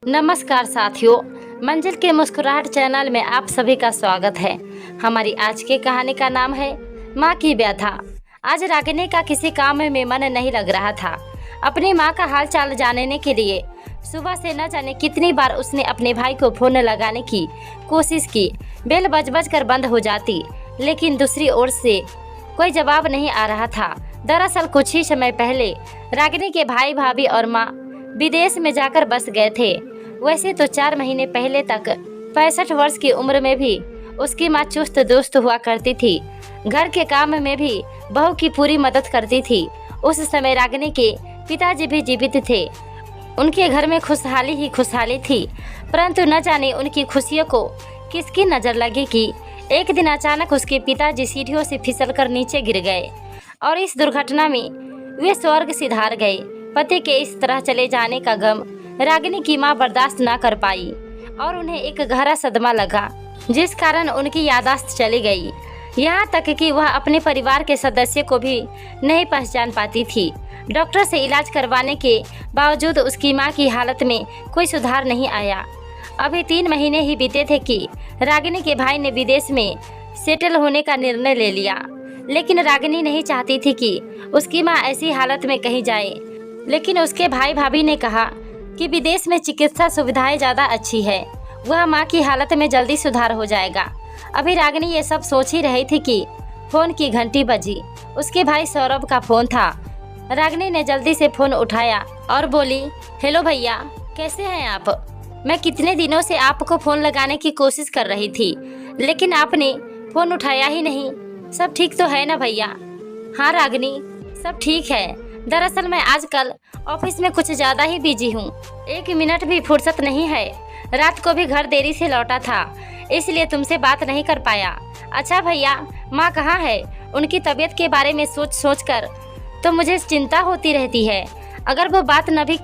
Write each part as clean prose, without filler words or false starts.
नमस्कार साथियों, मंजिल के मुस्कुराहट चैनल में आप सभी का स्वागत है। हमारी आज की कहानी का नाम है माँ की व्यथा। आज रागिनी का किसी काम में मन नहीं लग रहा था। अपनी माँ का हाल चाल जानने के लिए सुबह से न जाने कितनी बार उसने अपने भाई को फोन लगाने की कोशिश की। बेल बज बज कर बंद हो जाती, लेकिन दूसरी ओर से कोई जवाब नहीं आ रहा था। दरअसल कुछ ही समय पहले रागिनी के भाई भाभी और माँ विदेश में जाकर बस गए थे। वैसे तो 4 महीने पहले तक 65 वर्ष की उम्र में भी उसकी माँ चुस्त दुरुस्त हुआ करती थी। घर के काम में भी बहू की पूरी मदद करती थी। उस समय रागिनी के पिताजी भी जीवित थे। उनके घर में खुशहाली ही खुशहाली थी, परंतु न जाने उनकी खुशियों को किसकी नज़र लगी कि एक दिन अचानक उसके पिताजी सीढ़ियों से फिसलकर नीचे गिर गए और इस दुर्घटना में वे स्वर्ग सिधार गए। पति के इस तरह चले जाने का गम रागिनी की माँ बर्दाश्त न कर पाई और उन्हें एक गहरा सदमा लगा, जिस कारण उनकी याददाश्त चली गई। यहाँ तक कि वह अपने परिवार के सदस्य को भी नहीं पहचान पाती थी। डॉक्टर से इलाज करवाने के बावजूद उसकी माँ की हालत में कोई सुधार नहीं आया। अभी 3 महीने ही बीते थे कि रागिनी के भाई ने विदेश में सेटल होने का निर्णय ले लिया, लेकिन रागिनी नहीं चाहती थी कि उसकी माँ ऐसी हालत में कहीं जाए। लेकिन उसके भाई भाभी ने कहा कि विदेश में चिकित्सा सुविधाएं ज़्यादा अच्छी है, वह माँ की हालत में जल्दी सुधार हो जाएगा। अभी रागिनी ये सब सोच ही रही थी कि फ़ोन की घंटी बजी। उसके भाई सौरभ का फ़ोन था। रागिनी ने जल्दी से फ़ोन उठाया और बोली, हेलो भैया, कैसे हैं आप? मैं कितने दिनों से आपको फ़ोन लगाने की कोशिश कर रही थी, लेकिन आपने फ़ोन उठाया ही नहीं। सब ठीक तो है ना भैया? हाँ रागिनी, सब ठीक है। दरअसल मैं आजकल ऑफिस में कुछ ज़्यादा ही बिजी हूँ, 1 मिनट भी फुर्सत नहीं है। रात को भी घर देरी से लौटा था, इसलिए तुमसे बात नहीं कर पाया। अच्छा भैया, माँ कहाँ है? उनकी तबीयत के बारे में सोच कर तो मुझे चिंता होती रहती है। अगर वो बात न भी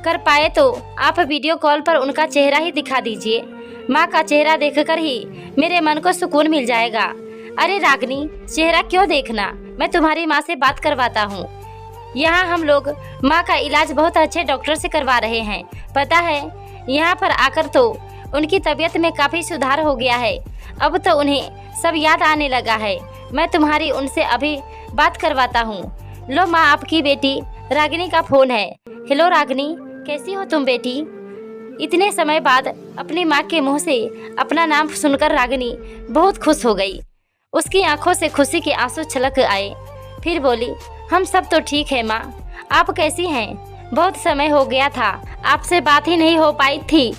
कर पाए तो आप वीडियो कॉल पर उनका चेहरा ही दिखा दीजिए। माँ का चेहरा देखकर ही मेरे मन को सुकून मिल जाएगा। अरे रागिनी, चेहरा क्यों देखना, मैं तुम्हारी माँ से बात करवाता हूँ। यहाँ हम लोग माँ का इलाज बहुत अच्छे डॉक्टर से करवा रहे हैं। पता है, यहाँ पर आकर तो उनकी तबीयत में काफ़ी सुधार हो गया है। अब तो उन्हें सब याद आने लगा है। मैं तुम्हारी उनसे अभी बात करवाता हूँ। लो माँ, आपकी बेटी रागिनी का फ़ोन है। हेलो रागिनी, कैसी हो तुम बेटी? इतने समय बाद अपनी माँ के मुँह से अपना नाम सुनकर रागिनी बहुत खुश हो गई। उसकी आंखों से खुशी के आंसू छलक आए। फिर बोली, हम सब तो ठीक है माँ, आप कैसी हैं? बहुत समय हो गया था, आपसे बात ही नहीं हो पाई थी।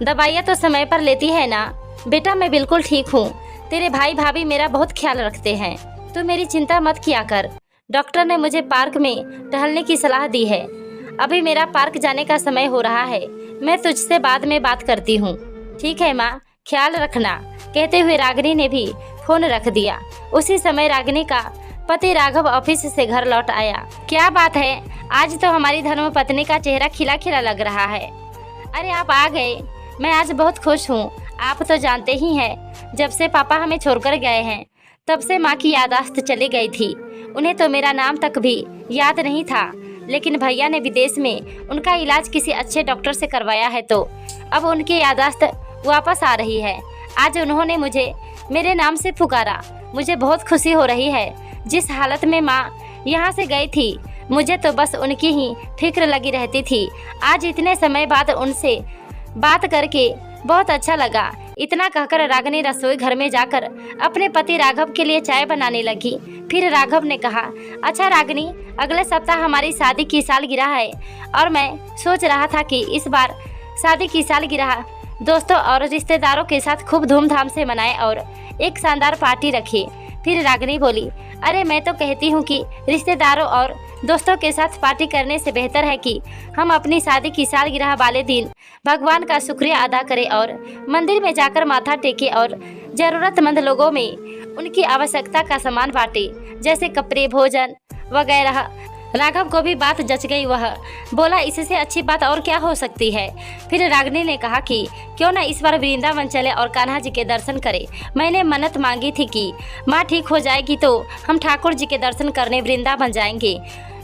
दवाइयाँ तो समय पर लेती है ना? बेटा मैं बिल्कुल ठीक हूँ। तेरे भाई भाभी मेरा बहुत ख्याल रखते हैं, तू मेरी चिंता मत किया कर। डॉक्टर ने मुझे पार्क में टहलने की सलाह दी है। अभी मेरा पार्क जाने का समय हो रहा है, मैं तुझसे बाद में बात करती हूँ। ठीक है माँ, ख्याल रखना। कहते हुए रागिनी ने भी फ़ोन रख दिया। उसी समय रागिनी का पति राघव ऑफिस से घर लौट आया। क्या बात है, आज तो हमारी धर्मपत्नी का चेहरा खिला खिला लग रहा है। अरे आप आ गए, मैं आज बहुत खुश हूँ। आप तो जानते ही हैं, जब से पापा हमें छोड़कर गए हैं तब से माँ की याददाश्त चली गई थी। उन्हें तो मेरा नाम तक भी याद नहीं था, लेकिन भैया ने विदेश में उनका इलाज किसी अच्छे डॉक्टर से करवाया है, तो अब उनकी याददाश्त वापस आ रही है। आज उन्होंने मुझे मेरे नाम से पुकारा। मुझे बहुत खुशी हो रही है। जिस हालत में माँ यहाँ से गई थी, मुझे तो बस उनकी ही फिक्र लगी रहती थी। आज इतने समय बाद उनसे बात करके बहुत अच्छा लगा। इतना कहकर रागिनी रसोई घर में जाकर अपने पति राघव के लिए चाय बनाने लगी। फिर राघव ने कहा, अच्छा रागिनी, अगले सप्ताह हमारी शादी की सालगिरह है और मैं सोच रहा था कि इस बार शादी की सालगिरह दोस्तों और रिश्तेदारों के साथ खूब धूमधाम से मनाएं और एक शानदार पार्टी रखें। फिर रागिनी बोली, अरे मैं तो कहती हूँ कि रिश्तेदारों और दोस्तों के साथ पार्टी करने से बेहतर है कि हम अपनी शादी की सालगिरह वाले दिन भगवान का शुक्रिया अदा करें और मंदिर में जाकर माथा टेकें और ज़रूरतमंद लोगों में उनकी आवश्यकता का सामान बांटें, जैसे कपड़े, भोजन वगैरह। राघव को भी बात जच गई। वह बोला, इससे अच्छी बात और क्या हो सकती है। फिर रागिनी ने कहा कि क्यों न इस बार वृंदावन चले और कान्हा जी के दर्शन करें। मैंने मन्नत मांगी थी कि माँ ठीक हो जाएगी तो हम ठाकुर जी के दर्शन करने वृंदावन जाएंगे।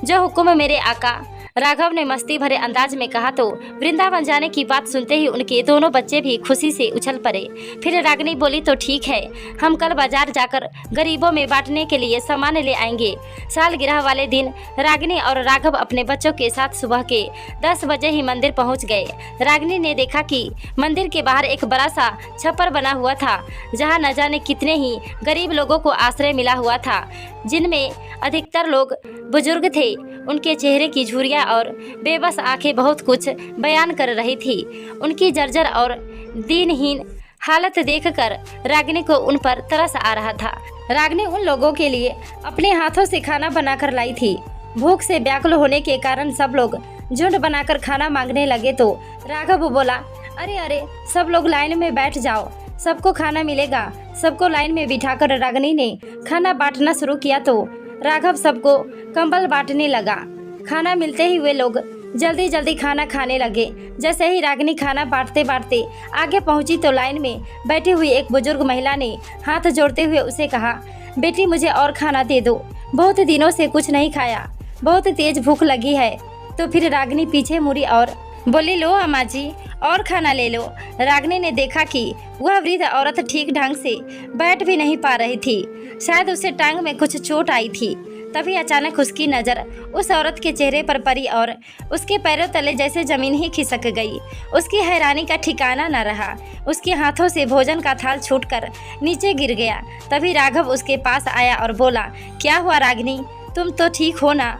जो हुक्म मेरे आका राघव ने मस्ती भरे अंदाज में कहा तो वृंदावन जाने की बात सुनते ही उनके दोनों बच्चे भी खुशी से उछल पड़े। फिर रागिनी बोली, तो ठीक है, हम कल बाजार जाकर गरीबों में बांटने के लिए सामान ले आएंगे। सालगिरह वाले दिन रागिनी और राघव अपने बच्चों के साथ सुबह के 10 बजे ही मंदिर पहुंच गए। रागिनी ने देखा कि मंदिर के बाहर एक बड़ा सा छप्पर बना हुआ था, जहां न जाने कितने ही गरीब लोगों को आश्रय मिला हुआ था, जिनमें अधिकतर लोग बुजुर्ग थे। उनके चेहरे की झुर्रियां और बेबस आंखें बहुत कुछ बयान कर रही थी। उनकी जर्जर और दीनहीन हालत देखकर रागिनी को उन पर तरस आ रहा था। रागिनी उन लोगों के लिए अपने हाथों से खाना बनाकर लाई थी। भूख से व्याकुल होने के कारण सब लोग झुंड बनाकर खाना मांगने लगे तो राघव बोला, अरे अरे, सब लोग लाइन में बैठ जाओ, सबको खाना मिलेगा। सबको लाइन में बिठाकर रागिनी ने खाना बांटना शुरू किया तो राघव सबको कंबल बांटने लगा। खाना मिलते ही वे लोग जल्दी जल्दी खाना खाने लगे। जैसे ही रागिनी खाना बांटते बांटते आगे पहुंची तो लाइन में बैठी हुई एक बुजुर्ग महिला ने हाथ जोड़ते हुए उसे कहा, बेटी मुझे और खाना दे दो, बहुत दिनों से कुछ नहीं खाया, बहुत तेज भूख लगी है। तो फिर रागिनी पीछे मुड़ी और बोली, लो अम्मा जी, और खाना ले लो। रागिनी ने देखा कि वह वृद्ध औरत ठीक ढंग से बैठ भी नहीं पा रही थी, शायद उसे टांग में कुछ चोट आई थी। तभी अचानक उसकी नज़र उस औरत के चेहरे पर पड़ी और उसके पैरों तले जैसे जमीन ही खिसक गई। उसकी हैरानी का ठिकाना न रहा। उसके हाथों से भोजन का थाल छूटकर नीचे गिर गया। तभी राघव उसके पास आया और बोला, क्या हुआ रागिनी, तुम तो ठीक हो ना?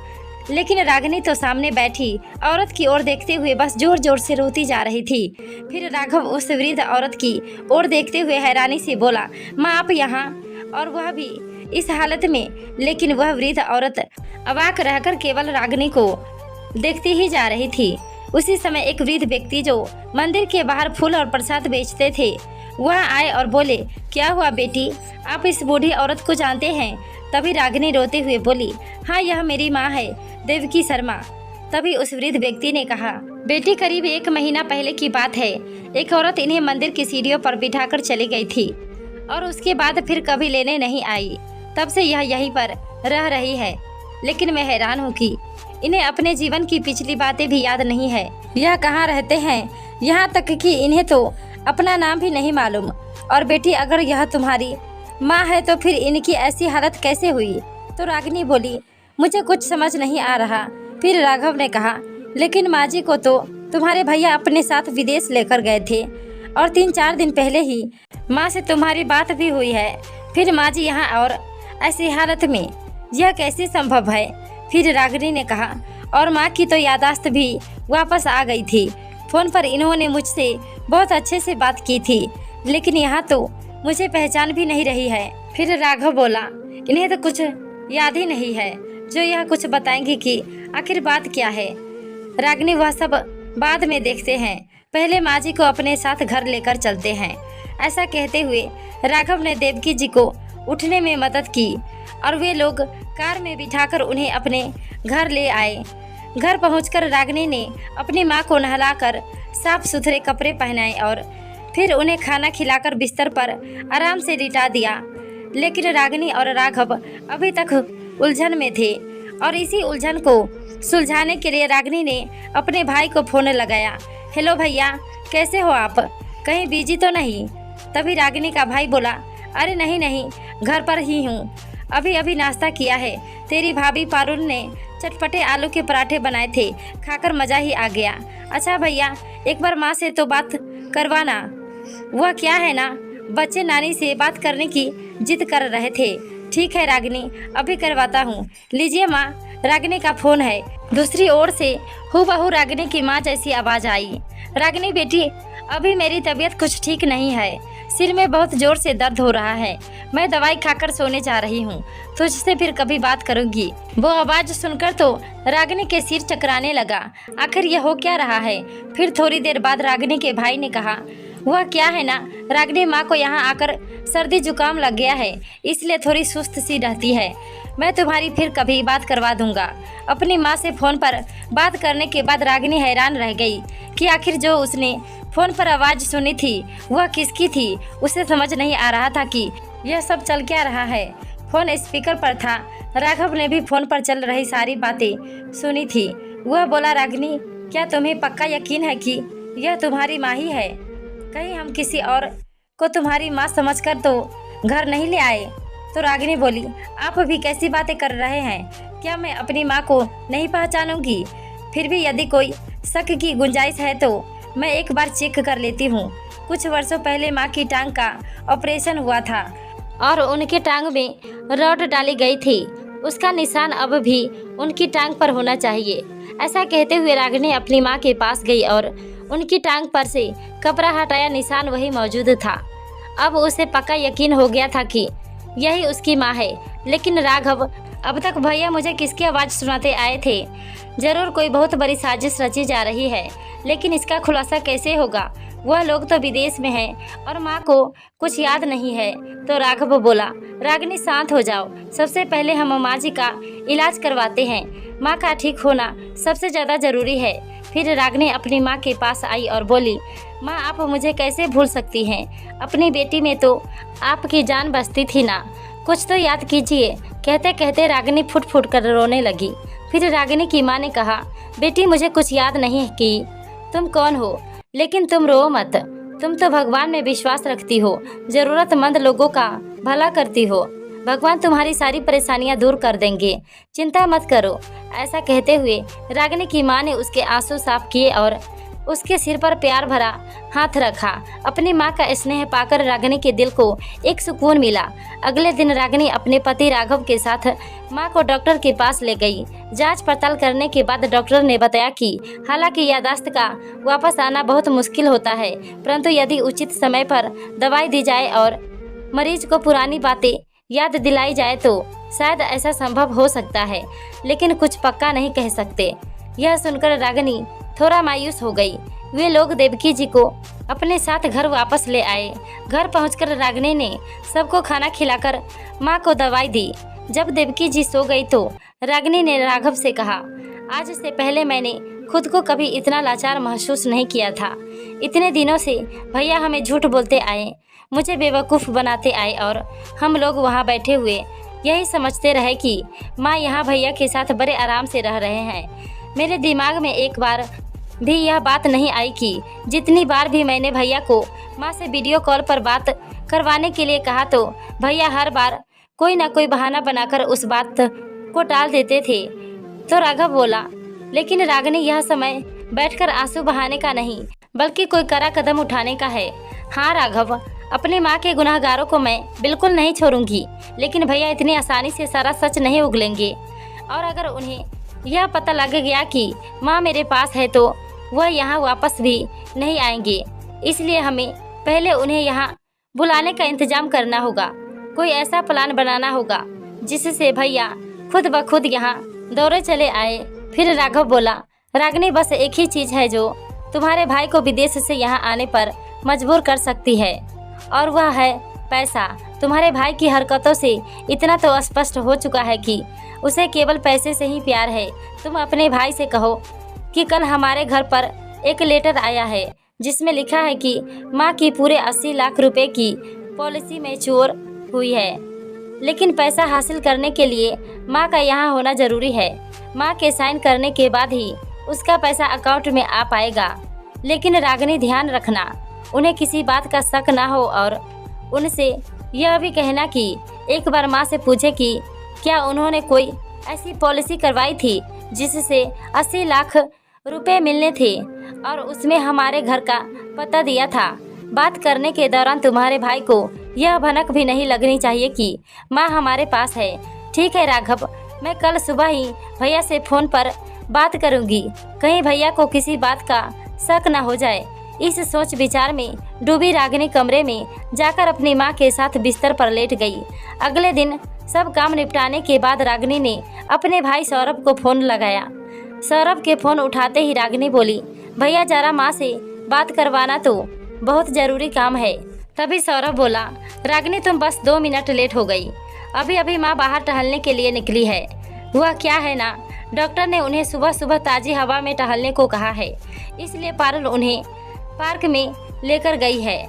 लेकिन रागिनी तो सामने बैठी औरत की ओर देखते हुए बस जोर जोर से रोती जा रही थी। फिर राघव उस वृद्ध औरत की ओर देखते हुए हैरानी से बोला, माँ आप यहाँ, और वह भी इस हालत में? लेकिन वह वृद्ध औरत अवाक रहकर केवल रागिनी को देखती ही जा रही थी। उसी समय एक वृद्ध व्यक्ति जो मंदिर के बाहर फूल और प्रसाद बेचते थे वह आए और बोले, क्या हुआ बेटी, आप इस बूढ़ी औरत को जानते हैं? तभी रागिनी रोते हुए बोली, हाँ यह मेरी माँ है, देवकी शर्मा। तभी उस वृद्ध व्यक्ति ने कहा, बेटी करीब 1 महीना पहले की बात है, एक औरत इन्हें मंदिर की सीढ़ियों पर बिठाकर चली गई थी और उसके बाद फिर कभी लेने नहीं आई। तब से यह यहीं पर रह रही है। लेकिन मैं हैरान हूँ कि इन्हें अपने जीवन की पिछली बातें भी याद नहीं है। यह कहाँ रहते हैं, यहाँ तक कि इन्हें तो अपना नाम भी नहीं मालूम। और बेटी अगर यह तुम्हारी माँ है तो फिर इनकी ऐसी हालत कैसे हुई? तो रागिनी बोली, मुझे कुछ समझ नहीं आ रहा। फिर राघव ने कहा, लेकिन माँ जी को तो तुम्हारे भैया अपने साथ विदेश लेकर गए थे और 3-4 दिन पहले ही माँ से तुम्हारी बात भी हुई है। फिर माँ जी यहाँ और ऐसी हालत में, यह कैसे संभव है? फिर रागिनी ने कहा, और माँ की तो याददाश्त भी वापस आ गई थी। फ़ोन पर इन्होंने मुझसे बहुत अच्छे से बात की थी, लेकिन यहाँ तो मुझे पहचान भी नहीं रही है। फिर राघव बोला, इन्हें तो कुछ याद ही नहीं है जो यह कुछ बताएंगे कि आखिर बात क्या है। रागिनी, वह सब बाद में देखते हैं, पहले माँ जी को अपने साथ घर लेकर चलते हैं। ऐसा कहते हुए राघव ने देवकी जी को उठने में मदद की और वे लोग कार में बिठाकर उन्हें अपने घर ले आए। घर पहुंचकर रागिनी ने अपनी माँ को नहलाकर साफ सुथरे कपड़े पहनाए और फिर उन्हें खाना खिलाकर बिस्तर पर आराम से लिटा दिया। लेकिन रागिनी और राघव अभी तक उलझन में थे और इसी उलझन को सुलझाने के लिए रागिनी ने अपने भाई को फ़ोन लगाया। हेलो भैया, कैसे हो आप, कहीं बिजी तो नहीं? तभी रागिनी का भाई बोला, अरे नहीं नहीं, घर पर ही हूँ, अभी अभी नाश्ता किया है। तेरी भाभी पारुल ने चटपटे आलू के पराठे बनाए थे, खाकर मज़ा ही आ गया। अच्छा भैया, एक बार माँ से तो बात करवाना। वह क्या है ना, बच्चे नानी से बात करने की जिद कर रहे थे। ठीक है रागिनी, अभी करवाता हूँ, लीजिए माँ, रागिनी का फ़ोन है। दूसरी ओर से हूबहू रागिनी की माँ जैसी आवाज़ आई। रागिनी बेटी, अभी मेरी तबीयत कुछ ठीक नहीं है, सिर में बहुत ज़ोर से दर्द हो रहा है, मैं दवाई खाकर सोने जा रही हूँ, तुझसे फिर कभी बात करूँगी। वो आवाज़ सुनकर तो रागिनी के सिर चकराने लगा। आखिर यह हो क्या रहा है? फिर थोड़ी देर बाद रागिनी के भाई ने कहा, वह क्या है ना, रागिनी माँ को यहाँ आकर सर्दी जुकाम लग गया है, इसलिए थोड़ी सुस्त सी रहती है। मैं तुम्हारी फिर कभी बात करवा दूंगा। अपनी माँ से फ़ोन पर बात करने के बाद रागिनी हैरान रह गई कि आखिर जो उसने फ़ोन पर आवाज़ सुनी थी वह किसकी थी। उसे समझ नहीं आ रहा था कि यह सब चल क्या रहा है। फ़ोन स्पीकर पर था। राघव ने भी फ़ोन पर चल रही सारी बातें सुनी थी। वह बोला, रागिनी, क्या तुम्हें पक्का यकीन है कि यह तुम्हारी माँ ही है? कहीं हम किसी और को तुम्हारी माँ समझकर तो घर नहीं ले आए? तो रागिनी बोली, आप भी कैसी बातें कर रहे हैं? क्या मैं अपनी माँ को नहीं पहचानूंगी? फिर भी यदि कोई शक की गुंजाइश है तो मैं एक बार चेक कर लेती हूँ। कुछ वर्षों पहले माँ की टांग का ऑपरेशन हुआ था और उनके टांग में रॉड डाली गई थी। उसका निशान अब भी उनकी टांग पर होना चाहिए। ऐसा कहते हुए रागिनी अपनी माँ के पास गई और उनकी टांग पर से कपड़ा हटाया। निशान वही मौजूद था। अब उसे पक्का यकीन हो गया था कि यही उसकी माँ है। लेकिन राघव, अब तक भैया मुझे किसकी आवाज़ सुनाते आए थे? जरूर कोई बहुत बड़ी साजिश रची जा रही है, लेकिन इसका खुलासा कैसे होगा? वह लोग तो विदेश में हैं और माँ को कुछ याद नहीं है। तो राघव बोला, रागिनी शांत हो जाओ। सबसे पहले हम माँ जी का इलाज करवाते हैं। माँ का ठीक होना सबसे ज़्यादा ज़रूरी है। फिर रागिनी अपनी माँ के पास आई और बोली, माँ, आप मुझे कैसे भूल सकती हैं? अपनी बेटी में तो आपकी जान बसती थी ना, कुछ तो याद कीजिए। कहते कहते रागिनी फुट फुट कर रोने लगी। फिर रागिनी की माँ ने कहा, बेटी, मुझे कुछ याद नहीं कि तुम कौन हो, लेकिन तुम रो मत। तुम तो भगवान में विश्वास रखती हो, ज़रूरतमंद लोगों का भला करती हो। भगवान तुम्हारी सारी परेशानियां दूर कर देंगे, चिंता मत करो। ऐसा कहते हुए रागिनी की माँ ने उसके आंसू साफ किए और उसके सिर पर प्यार भरा हाथ रखा। अपनी माँ का स्नेह पाकर रागिनी के दिल को एक सुकून मिला। अगले दिन रागिनी अपने पति राघव के साथ माँ को डॉक्टर के पास ले गई। जांच पड़ताल करने के बाद डॉक्टर ने बताया कि हालांकि याददाश्त का वापस आना बहुत मुश्किल होता है, परंतु यदि उचित समय पर दवाई दी जाए और मरीज को पुरानी बातें याद दिलाई जाए तो शायद ऐसा संभव हो सकता है, लेकिन कुछ पक्का नहीं कह सकते। यह सुनकर रागिनी थोड़ा मायूस हो गई। वे लोग देवकी जी को अपने साथ घर वापस ले आए। घर पहुंचकर रागिनी ने सबको खाना खिलाकर माँ को दवाई दी। जब देवकी जी सो गई तो रागिनी ने राघव से कहा, आज से पहले मैंने खुद को कभी इतना लाचार महसूस नहीं किया था। इतने दिनों से भैया हमें झूठ बोलते आए, मुझे बेवकूफ़ बनाते आए और हम लोग वहाँ बैठे हुए यही समझते रहे कि माँ यहाँ भैया के साथ बड़े आराम से रह रहे हैं। मेरे दिमाग में एक बार भी यह बात नहीं आई कि जितनी बार भी मैंने भैया को माँ से वीडियो कॉल पर बात करवाने के लिए कहा तो भैया हर बार कोई ना कोई बहाना बनाकर उस बात को टाल देते थे। तो राघव बोला, लेकिन रागिनी, यह समय बैठकर आंसू बहाने का नहीं बल्कि कोई कड़ा कदम उठाने का है। हाँ राघव, अपनी माँ के गुनाहगारों को मैं बिल्कुल नहीं छोड़ूंगी, लेकिन भैया इतनी आसानी से सारा सच नहीं उगलेंगे। और अगर उन्हें यह पता लग गया कि माँ मेरे पास है तो वह यहाँ वापस भी नहीं आएंगे। इसलिए हमें पहले उन्हें यहाँ बुलाने का इंतजाम करना होगा। कोई ऐसा प्लान बनाना होगा जिससे भैया खुद ब खुद यहाँ दौड़े चले आए। फिर राघव बोला, रागिनी, बस एक ही चीज़ है जो तुम्हारे भाई को विदेश से यहाँ आने पर मजबूर कर सकती है, और वह है पैसा। तुम्हारे भाई की हरकतों से इतना तो स्पष्ट हो चुका है कि उसे केवल पैसे से ही प्यार है। तुम अपने भाई से कहो कि कल हमारे घर पर एक लेटर आया है जिसमें लिखा है कि माँ की पूरे 80 लाख रुपए की पॉलिसी मैच्योर हुई है, लेकिन पैसा हासिल करने के लिए माँ का यहाँ होना ज़रूरी है। माँ के साइन करने के बाद ही उसका पैसा अकाउंट में आ पाएगा। लेकिन रागिनी, ध्यान रखना, उन्हें किसी बात का शक ना हो और उनसे यह भी कहना कि एक बार माँ से पूछे कि क्या उन्होंने कोई ऐसी पॉलिसी करवाई थी जिससे 80 लाख रुपए मिलने थे और उसमें हमारे घर का पता दिया था। बात करने के दौरान तुम्हारे भाई को यह भनक भी नहीं लगनी चाहिए कि माँ हमारे पास है। ठीक है राघव, मैं कल सुबह ही भैया से फ़ोन पर बात करूँगी, कहीं भैया को किसी बात का शक न हो जाए। इस सोच विचार में डूबी रागिनी कमरे में जाकर अपनी माँ के साथ बिस्तर पर लेट गई। अगले दिन सब काम निपटाने के बाद रागिनी ने अपने भाई सौरभ को फ़ोन लगाया। सौरभ के फ़ोन उठाते ही रागिनी बोली, भैया जरा माँ से बात करवाना, तो बहुत ज़रूरी काम है। तभी सौरभ बोला, रागिनी तुम बस 2 मिनट लेट हो गई, अभी अभी माँ बाहर टहलने के लिए निकली है। वह क्या है ना, डॉक्टर ने उन्हें सुबह सुबह ताज़ी हवा में टहलने को कहा है, इसलिए पारुल उन्हें पार्क में लेकर गई है।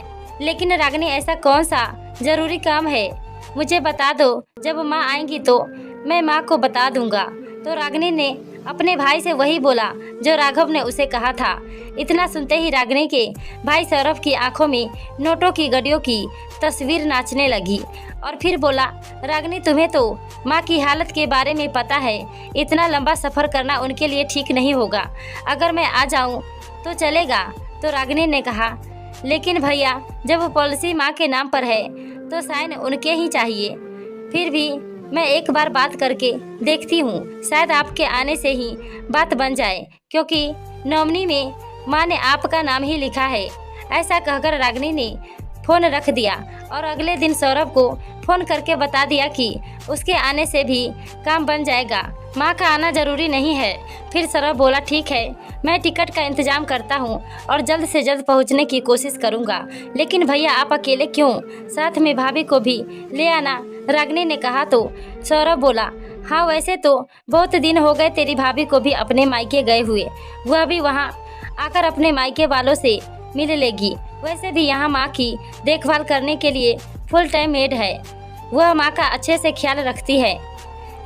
लेकिन रागिनी ऐसा कौन सा ज़रूरी काम है, मुझे बता दो, जब माँ आएंगी तो मैं माँ को बता दूंगा। तो रागिनी ने अपने भाई से वही बोला जो राघव ने उसे कहा था। इतना सुनते ही रागिनी के भाई सौरभ की आंखों में नोटों की गड्डियों की तस्वीर नाचने लगी और फिर बोला, रागिनी तुम्हें तो माँ की हालत के बारे में पता है, इतना लंबा सफ़र करना उनके लिए ठीक नहीं होगा। अगर मैं आ जाऊँ तो चलेगा? तो रागिनी ने कहा, लेकिन भैया जब वो पॉलिसी माँ के नाम पर है तो साइन उनके ही चाहिए। फिर भी मैं एक बार बात करके देखती हूँ, शायद आपके आने से ही बात बन जाए, क्योंकि नॉमिनी में माँ ने आपका नाम ही लिखा है। ऐसा कहकर रागिनी ने फ़ोन रख दिया और अगले दिन सौरभ को फ़ोन करके बता दिया कि उसके आने से भी काम बन जाएगा, माँ का आना ज़रूरी नहीं है। फिर सौरभ बोला, ठीक है, मैं टिकट का इंतज़ाम करता हूँ और जल्द से जल्द पहुँचने की कोशिश करूँगा। लेकिन भैया आप अकेले क्यों? साथ में भाभी को भी ले आना, रागिनी ने कहा। तो सौरभ बोला, हाँ वैसे तो बहुत दिन हो गए तेरी भाभी को भी अपने मायके गए हुए, वह भी वहाँ आकर अपने मायके वालों से मिल लेगी। वैसे भी यहाँ माँ की देखभाल करने के लिए फुल टाइम मेड है, वह माँ का अच्छे से ख्याल रखती है।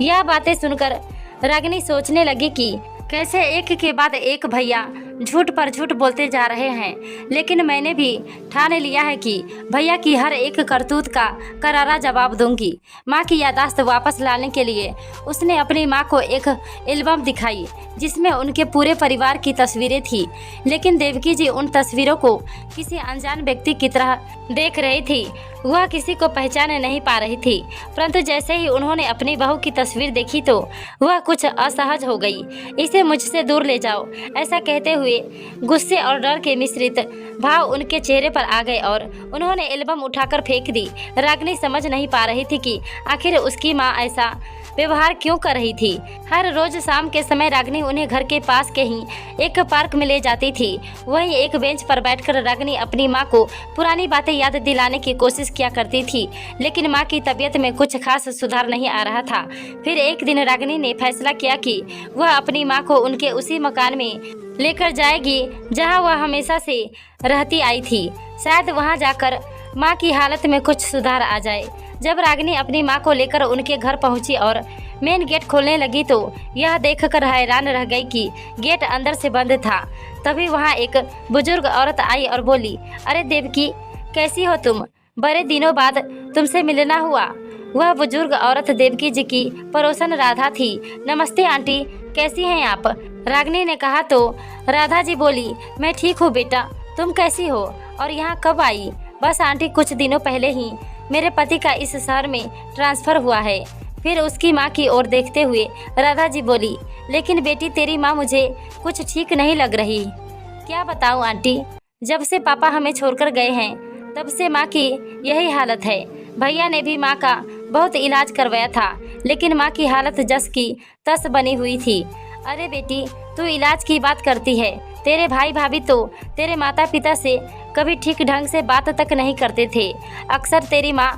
यह बातें सुनकर रागिनी सोचने लगी कि कैसे एक के बाद एक भैया झूठ पर झूठ बोलते जा रहे हैं, लेकिन मैंने भी ठान लिया है कि भैया की हर एक करतूत का करारा जवाब दूंगी। माँ की याददाश्त वापस लाने के लिए उसने अपनी माँ को एक एल्बम दिखाई जिसमें उनके पूरे परिवार की तस्वीरें थी, लेकिन देवकी जी उन तस्वीरों को किसी अनजान व्यक्ति की तरह देख रही थी। वह किसी को पहचान नहीं पा रही थी, परंतु जैसे ही उन्होंने अपनी बहू की तस्वीर देखी तो वह कुछ असहज हो गई। इसे मुझसे दूर ले जाओ, ऐसा कहते हुए गुस्से और डर के मिश्रित भाव उनके चेहरे पर आ गए और उन्होंने एल्बम उठाकर फेंक दी। रागिनी समझ नहीं पा रही थी कि आखिर उसकी माँ ऐसा व्यवहार क्यों कर रही थी। हर रोज शाम के समय रागिनी उन्हें घर के पास के ही एक पार्क में ले जाती थी। वहीं एक बेंच पर बैठकर रागिनी अपनी माँ को पुरानी बातें याद दिलाने की कोशिश किया करती थी, लेकिन माँ की तबीयत में कुछ खास सुधार नहीं आ रहा था। फिर एक दिन रागिनी ने फैसला किया कि वह अपनी माँ को उनके उसी मकान में लेकर जाएगी जहाँ वह हमेशा से रहती आई थी। शायद वहाँ जाकर माँ की हालत में कुछ सुधार आ जाए। जब रागिनी अपनी माँ को लेकर उनके घर पहुंची और मेन गेट खोलने लगी तो यह देखकर हैरान रह गई कि गेट अंदर से बंद था। तभी वहां एक बुजुर्ग औरत आई और बोली, अरे देवकी, कैसी हो तुम? बड़े दिनों बाद तुमसे मिलना हुआ। वह बुजुर्ग औरत देवकी जी की पड़ोसन राधा थी। नमस्ते आंटी, कैसी हैं आप? रागिनी ने कहा तो राधा जी बोली, मैं ठीक हूँ बेटा, तुम कैसी हो और यहाँ कब आई? बस आंटी, कुछ दिनों पहले ही मेरे पति का इस शहर में ट्रांसफ़र हुआ है। फिर उसकी माँ की ओर देखते हुए राधा जी बोली, लेकिन बेटी तेरी माँ मुझे कुछ ठीक नहीं लग रही। क्या बताऊँ आंटी, जब से पापा हमें छोड़कर गए हैं तब से माँ की यही हालत है। भैया ने भी माँ का बहुत इलाज करवाया था, लेकिन माँ की हालत जस की तस बनी हुई थी। अरे बेटी, तू इलाज की बात करती है, तेरे भाई भाभी तो तेरे माता पिता से कभी ठीक ढंग से बात तक नहीं करते थे। अक्सर तेरी माँ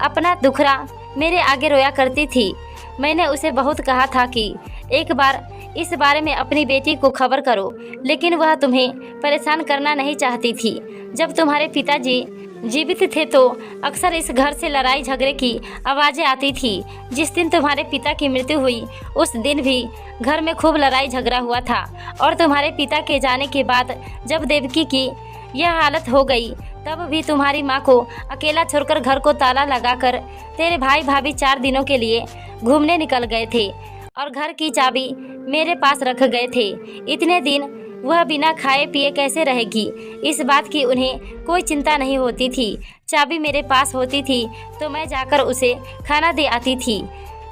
अपना दुखड़ा मेरे आगे रोया करती थी। मैंने उसे बहुत कहा था कि एक बार इस बारे में अपनी बेटी को खबर करो, लेकिन वह तुम्हें परेशान करना नहीं चाहती थी। जब तुम्हारे पिताजी जीवित थे तो अक्सर इस घर से लड़ाई झगड़े की आवाज़ें आती थी। जिस दिन तुम्हारे पिता की मृत्यु हुई उस दिन भी घर में खूब लड़ाई झगड़ा हुआ था, और तुम्हारे पिता के जाने के बाद जब देवकी की यह हालत हो गई तब भी तुम्हारी माँ को अकेला छोड़कर घर को ताला लगाकर तेरे भाई भाभी 4 दिनों के लिए घूमने निकल गए थे और घर की चाबी मेरे पास रख गए थे। इतने दिन वह बिना खाए पिए कैसे रहेगी, इस बात की उन्हें कोई चिंता नहीं होती थी। चाबी मेरे पास होती थी तो मैं जाकर उसे खाना दे आती थी।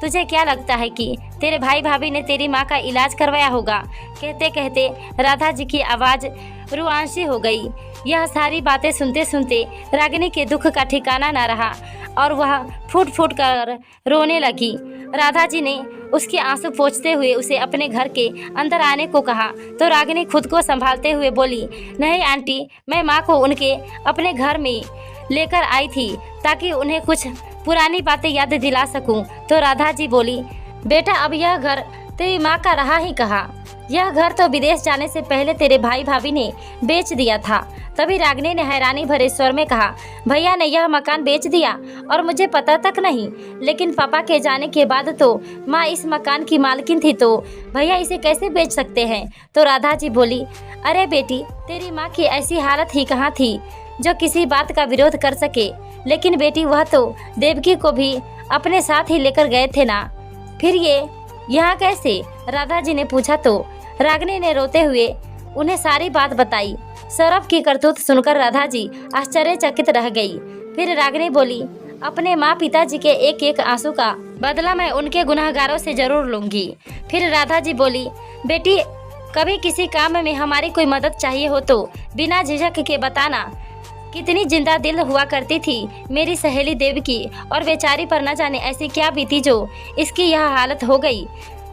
तुझे क्या लगता है कि तेरे भाई भाभी ने तेरी माँ का इलाज करवाया होगा? कहते कहते राधा जी की आवाज़ रुआंशी हो गई। यह सारी बातें सुनते सुनते रागिनी के दुख का ठिकाना न रहा और वह फूट फूट कर रोने लगी। राधा जी ने उसके आंसू पोंछते हुए उसे अपने घर के अंदर आने को कहा तो रागिनी खुद को संभालते हुए बोली, नहीं आंटी, मैं माँ को उनके अपने घर में लेकर आई थी ताकि उन्हें कुछ पुरानी बातें याद दिला सकूं। तो राधा जी बोली, बेटा अब यह घर तेरी माँ का रहा ही कहाँ, यह घर तो विदेश जाने से पहले तेरे भाई भाभी ने बेच दिया था। तभी रागिनी ने हैरानी भरे स्वर में कहा, भैया ने यह मकान बेच दिया और मुझे पता तक नहीं। लेकिन पापा के जाने के बाद तो माँ इस मकान की मालकिन थी, तो भैया इसे कैसे बेच सकते हैं। तो राधा जी बोली, अरे बेटी, तेरी माँ की ऐसी हालत ही कहाँ थी जो किसी बात का विरोध कर सके। लेकिन बेटी, वह तो देवकी को भी अपने साथ ही लेकर गए थे ना, फिर ये यहाँ कैसे? राधा जी ने पूछा। तो रागिनी ने रोते हुए उन्हें सारी बात बताई। सौरभ की करतूत सुनकर राधा जी आश्चर्यचकित रह गई। फिर रागिनी बोली, अपने माँ पिताजी के एक एक आंसू का बदला मैं उनके गुनहगारों से जरूर लूंगी। फिर राधा जी बोली, बेटी, कभी किसी काम में हमारी कोई मदद चाहिए हो तो बिना झिझक के बताना। कितनी जिंदा दिल हुआ करती थी मेरी सहेली देवकी, और बेचारी पर न जाने ऐसी क्या बीती जो इसकी यह हालत हो गई।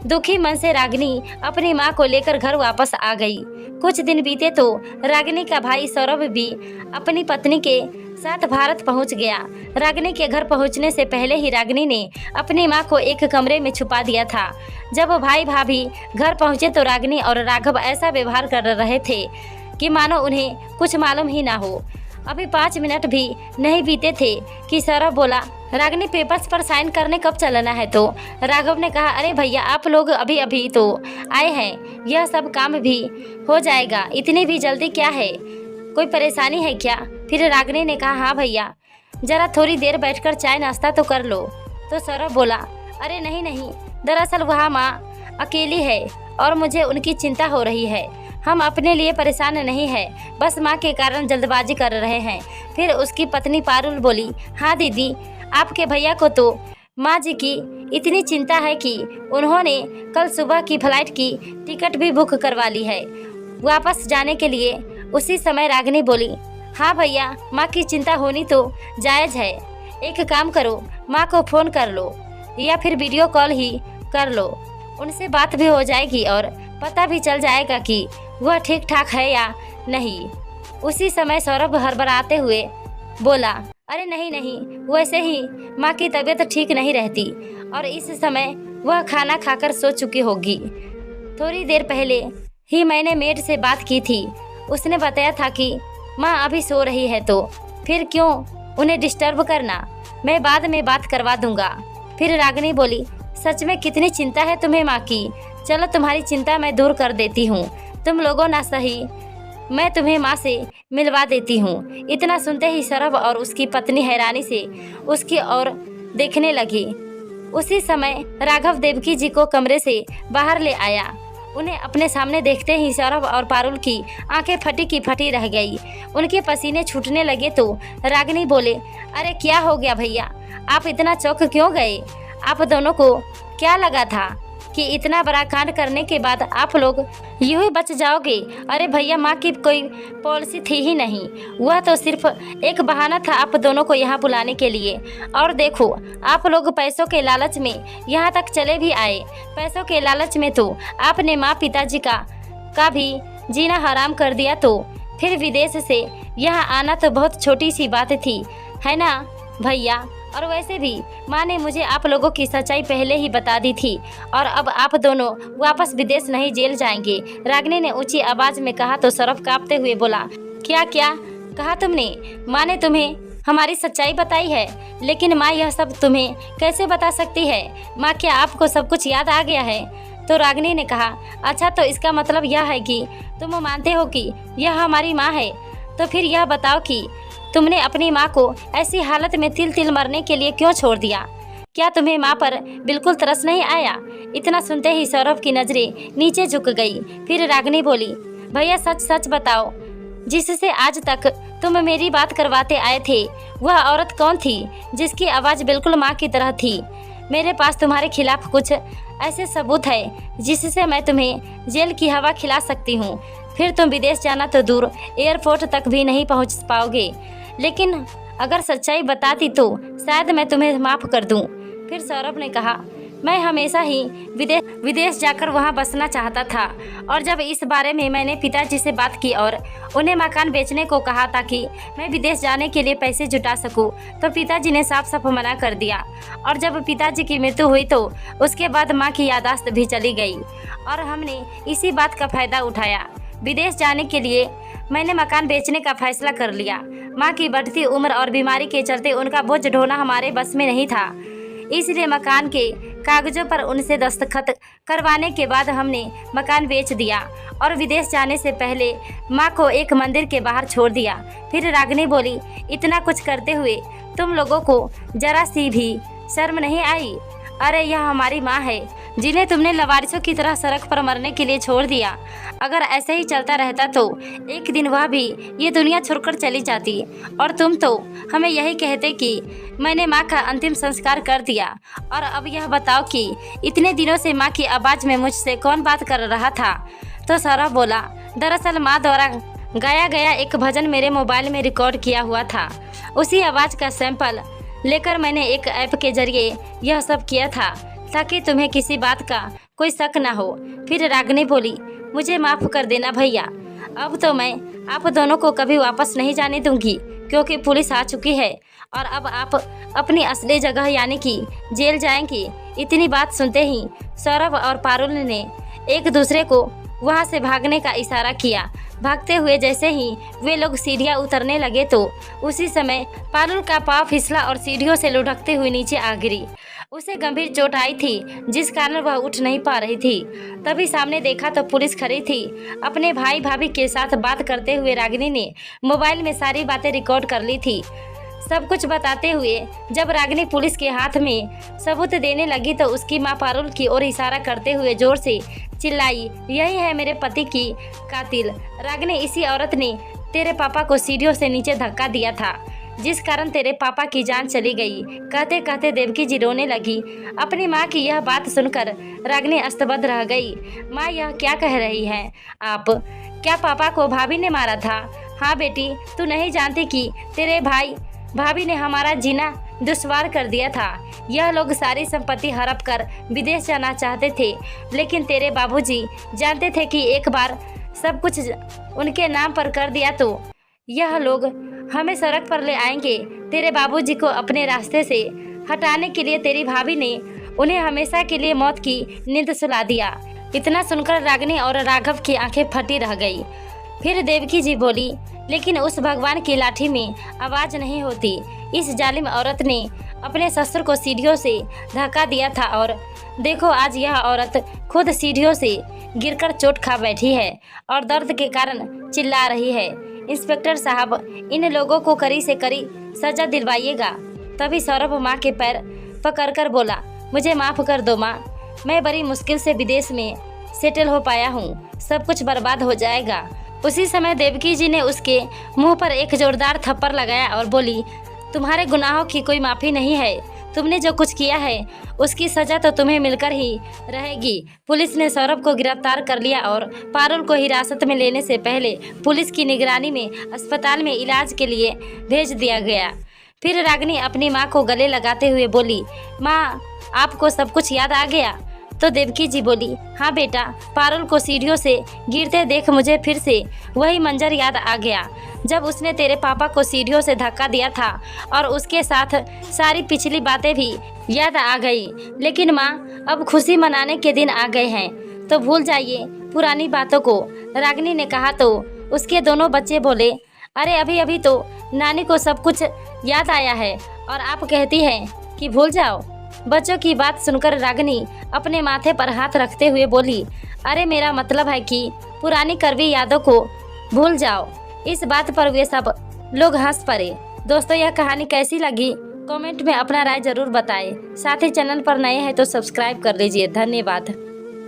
दुखी मन से रागिनी अपनी माँ को लेकर घर वापस आ गई। कुछ दिन बीते तो रागिनी का भाई सौरभ भी अपनी पत्नी के साथ भारत पहुंच गया। रागिनी के घर पहुंचने से पहले ही रागिनी ने अपनी माँ को एक कमरे में छुपा दिया था। जब भाई भाभी घर पहुंचे तो रागिनी और राघव ऐसा व्यवहार कर रहे थे कि मानो उन्हें कुछ मालूम ही ना हो। अभी 5 मिनट भी नहीं बीते थे कि सौरभ बोला, रागिनी, पेपर्स पर साइन करने कब चलना है? तो राघव ने कहा, अरे भैया, आप लोग अभी अभी तो आए हैं, यह सब काम भी हो जाएगा, इतनी भी जल्दी क्या है? कोई परेशानी है क्या? फिर रागिनी ने कहा, हाँ भैया, जरा थोड़ी देर बैठकर चाय नाश्ता तो कर लो। तो सौरभ बोला, अरे नहीं नहीं, दरअसल वहाँ माँ अकेली है और मुझे उनकी चिंता हो रही है। हम अपने लिए परेशान नहीं है, बस माँ के कारण जल्दबाजी कर रहे हैं। फिर उसकी पत्नी पारुल बोली, हाँ दीदी, आपके भैया को तो माँ जी की इतनी चिंता है कि उन्होंने कल सुबह की फ्लाइट की टिकट भी बुक करवा ली है वापस जाने के लिए। उसी समय रागिनी बोली, हाँ भैया, माँ की चिंता होनी तो जायज़ है। एक काम करो, माँ को फ़ोन कर लो या फिर वीडियो कॉल ही कर लो, उनसे बात भी हो जाएगी और पता भी चल जाएगा कि वह ठीक ठाक है या नहीं। उसी समय सौरभ हड़बड़ाते हुए बोला, अरे नहीं नहीं, वैसे ही माँ की तबीयत ठीक नहीं रहती और इस समय वह खाना खाकर सो चुकी होगी। थोड़ी देर पहले ही मैंने मेड से बात की थी, उसने बताया था कि माँ अभी सो रही है, तो फिर क्यों उन्हें डिस्टर्ब करना, मैं बाद में बात करवा दूंगा। फिर रागिनी बोली, सच में कितनी चिंता है तुम्हें माँ की। चलो, तुम्हारी चिंता मैं दूर कर देती हूँ, तुम लोगों ना सही, मैं तुम्हें माँ से मिलवा देती हूँ। इतना सुनते ही सौरभ और उसकी पत्नी हैरानी से उसकी ओर देखने लगी। उसी समय राघव देवकी जी को कमरे से बाहर ले आया। उन्हें अपने सामने देखते ही सौरभ और पारुल की आंखें फटी की फटी रह गई। उनके पसीने छूटने लगे। तो रागिनी बोले, अरे क्या हो गया भैया, आप इतना चौंक क्यों गए? आप दोनों को क्या लगा था कि इतना बड़ा कांड करने के बाद आप लोग यूं ही बच जाओगे? अरे भैया, माँ की कोई पॉलिसी थी ही नहीं, वह तो सिर्फ एक बहाना था आप दोनों को यहाँ बुलाने के लिए। और देखो, आप लोग पैसों के लालच में यहाँ तक चले भी आए। पैसों के लालच में तो आपने माँ पिताजी का भी जीना हराम कर दिया, तो फिर विदेश से यहाँ आना तो बहुत छोटी सी बात थी, है ना भैया? और वैसे भी माँ ने मुझे आप लोगों की सच्चाई पहले ही बता दी थी, और अब आप दोनों वापस विदेश नहीं जेल जाएंगे, रागिनी ने ऊंची आवाज में कहा। तो सौरभ कांपते हुए बोला, क्या क्या कहा तुमने? माँ ने तुम्हें हमारी सच्चाई बताई है, लेकिन माँ यह सब तुम्हें कैसे बता सकती है? माँ, क्या आपको सब कुछ याद आ गया है? तो रागिनी ने कहा, अच्छा, तो इसका मतलब यह है कि तुम मानते हो कि यह हमारी माँ है? तो फिर यह बताओ कि तुमने अपनी माँ को ऐसी हालत में तिल तिल मरने के लिए क्यों छोड़ दिया? क्या तुम्हें माँ पर बिल्कुल तरस नहीं आया? इतना सुनते ही सौरभ की नजरें नीचे झुक गई। फिर रागिनी बोली, भैया सच सच बताओ, जिससे आज तक तुम मेरी बात करवाते आए थे, वह औरत कौन थी जिसकी आवाज़ बिल्कुल माँ की तरह थी? मेरे पास तुम्हारे खिलाफ कुछ ऐसे सबूत है जिससे मैं तुम्हें जेल की हवा खिला सकती हूँ। फिर तुम विदेश जाना तो दूर, एयरपोर्ट तक भी नहीं पहुँच पाओगे। लेकिन अगर सच्चाई बताती तो शायद मैं तुम्हें माफ़ कर दूं। फिर सौरभ ने कहा, मैं हमेशा ही विदेश जाकर वहां बसना चाहता था और जब इस बारे में मैंने पिताजी से बात की और उन्हें मकान बेचने को कहा ताकि मैं विदेश जाने के लिए पैसे जुटा सकूं, तो पिताजी ने साफ साफ मना कर दिया। और जब पिताजी की मृत्यु हुई तो उसके बाद माँ की याददाश्त भी चली गई और हमने इसी बात का फायदा उठाया। विदेश जाने के लिए मैंने मकान बेचने का फैसला कर लिया। माँ की बढ़ती उम्र और बीमारी के चलते उनका बोझ ढोना हमारे बस में नहीं था, इसलिए मकान के कागजों पर उनसे दस्तखत करवाने के बाद हमने मकान बेच दिया और विदेश जाने से पहले माँ को एक मंदिर के बाहर छोड़ दिया। फिर रागिनी बोली, इतना कुछ करते हुए तुम लोगों को जरा सी भी शर्म नहीं आई? अरे यह हमारी माँ है जिन्हें तुमने लवारिसों की तरह सड़क पर मरने के लिए छोड़ दिया। अगर ऐसे ही चलता रहता तो एक दिन वह भी ये दुनिया छोड़कर चली जाती और तुम तो हमें यही कहते कि मैंने माँ का अंतिम संस्कार कर दिया। और अब यह बताओ कि इतने दिनों से माँ की आवाज़ में मुझसे कौन बात कर रहा था? तो सौरभ बोला, दरअसल माँ द्वारा गाया गया एक भजन मेरे मोबाइल में रिकॉर्ड किया हुआ था। उसी आवाज़ का सैंपल लेकर मैंने एक ऐप के जरिए यह सब किया था ताकि तुम्हें किसी बात का कोई शक ना हो। फिर रागिनी बोली, मुझे माफ़ कर देना भैया, अब तो मैं आप दोनों को कभी वापस नहीं जाने दूंगी क्योंकि पुलिस आ चुकी है और अब आप अपनी असली जगह यानी कि जेल जाएंगी। इतनी बात सुनते ही सौरभ और पारुल ने एक दूसरे को वहां से भागने का इशारा किया। भागते हुए जैसे ही वे लोग सीढ़ियां उतरने लगे तो उसी समय पारुल का पाँव फिसला और सीढ़ियों से लुढ़कते हुए नीचे आ गिरी। उसे गंभीर चोट आई थी जिस कारण वह उठ नहीं पा रही थी। तभी सामने देखा तो पुलिस खड़ी थी। अपने भाई भाभी के साथ बात करते हुए रागिनी ने मोबाइल में सारी बातें रिकॉर्ड कर ली थी। सब कुछ बताते हुए जब रागिनी पुलिस के हाथ में सबूत देने लगी तो उसकी माँ पारुल की ओर इशारा करते हुए जोर से चिल्लाई, यही है मेरे पति की कातिल। रागिनी, इसी औरत ने तेरे पापा को सीढ़ियों से नीचे धक्का दिया था जिस कारण तेरे पापा की जान चली गई। कहते कहते देवकी जी रोने लगी। अपनी माँ की यह बात सुनकर रागिनी अस्तबद्ध रह गई। माँ, यह क्या कह रही हैं आप? क्या पापा को भाभी ने मारा था? हाँ बेटी, तू नहीं जानती कि तेरे भाई भाभी ने हमारा जीना दुश्वार कर दिया था। यह लोग सारी संपत्ति हड़प कर विदेश जाना चाहते थे, लेकिन तेरे बाबूजी जानते थे कि एक बार सब कुछ उनके नाम पर कर दिया तो यह लोग हमें सड़क पर ले आएंगे। तेरे बाबूजी को अपने रास्ते से हटाने के लिए तेरी भाभी ने उन्हें हमेशा के लिए मौत की नींद सुला दिया। इतना सुनकर रागिनी और राघव की आंखें फटी रह गई। फिर देवकी जी बोली, लेकिन उस भगवान की लाठी में आवाज़ नहीं होती। इस जालिम औरत ने अपने ससुर को सीढ़ियों से धक्का दिया था और देखो आज यह औरत खुद सीढ़ियों से गिरकर चोट खा बैठी है और दर्द के कारण चिल्ला रही है। इंस्पेक्टर साहब, इन लोगों को कड़ी से कड़ी सजा दिलवाइएगा। तभी सौरभ माँ के पैर पकड़कर बोला, मुझे माफ़ कर दो माँ, मैं बड़ी मुश्किल से विदेश में सेटल हो पाया हूँ, सब कुछ बर्बाद हो जाएगा। उसी समय देवकी जी ने उसके मुंह पर एक जोरदार थप्पड़ लगाया और बोली, तुम्हारे गुनाहों की कोई माफ़ी नहीं है। तुमने जो कुछ किया है उसकी सज़ा तो तुम्हें मिलकर ही रहेगी। पुलिस ने सौरभ को गिरफ्तार कर लिया और पारुल को हिरासत में लेने से पहले पुलिस की निगरानी में अस्पताल में इलाज के लिए भेज दिया गया। फिर रागिनी अपनी माँ को गले लगाते हुए बोली, माँ, आपको सब कुछ याद आ गया? तो देवकी जी बोली, हाँ बेटा, पारुल को सीढ़ियों से गिरते देख मुझे फिर से वही मंजर याद आ गया जब उसने तेरे पापा को सीढ़ियों से धक्का दिया था और उसके साथ सारी पिछली बातें भी याद आ गई। लेकिन माँ, अब खुशी मनाने के दिन आ गए हैं तो भूल जाइए पुरानी बातों को। रागिनी ने कहा तो उसके दोनों बच्चे बोले, अरे अभी अभी तो नानी को सब कुछ याद आया है और आप कहती हैं कि भूल जाओ। बच्चों की बात सुनकर रागिनी अपने माथे पर हाथ रखते हुए बोली, अरे मेरा मतलब है कि पुरानी कड़वी यादों को भूल जाओ। इस बात पर वे सब लोग हंस पड़े। दोस्तों, यह कहानी कैसी लगी कमेंट में अपना राय जरूर बताएं। साथ ही चैनल पर नए हैं तो सब्सक्राइब कर लीजिए। धन्यवाद।